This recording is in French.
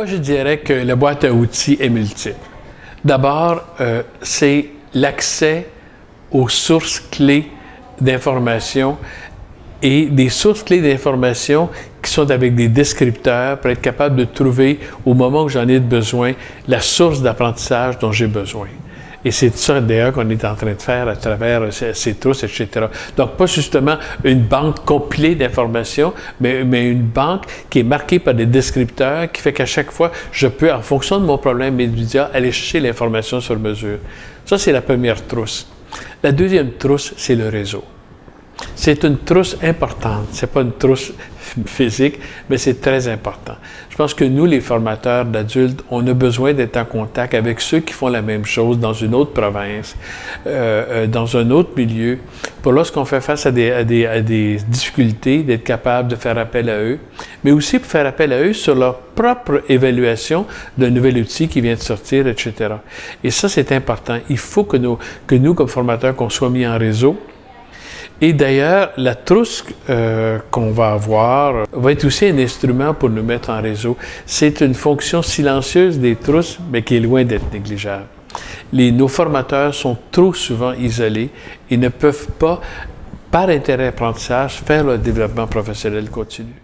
Moi, je dirais que la boîte à outils est multiple. D'abord, c'est l'accès aux sources clés d'information et des sources clés d'information qui sont avec des descripteurs pour être capable de trouver, au moment où j'en ai besoin, la source d'apprentissage dont j'ai besoin. Et c'est ça, d'ailleurs, qu'on est en train de faire à travers ces trousses, etc. Donc, pas justement une banque compilée d'informations, mais une banque qui est marquée par des descripteurs, qui fait qu'à chaque fois, je peux, en fonction de mon problème immédiat, aller chercher l'information sur mesure. Ça, c'est la première trousse. La deuxième trousse, c'est le réseau. C'est une trousse importante. C'est pas une trousse physique, mais c'est très important. Je pense que nous, les formateurs d'adultes, on a besoin d'être en contact avec ceux qui font la même chose dans une autre province, dans un autre milieu, pour lorsqu'on fait face à des difficultés, d'être capable de faire appel à eux, mais aussi pour faire appel à eux sur leur propre évaluation d'un nouvel outil qui vient de sortir, etc. Et ça, c'est important. Il faut que nous, comme formateurs, qu'on soit mis en réseau. Et d'ailleurs, la trousse qu'on va avoir va être aussi un instrument pour nous mettre en réseau. C'est une fonction silencieuse des trousses, mais qui est loin d'être négligeable. Nos formateurs sont trop souvent isolés et ne peuvent pas, par intérêt apprentissage, faire leur développement professionnel continu.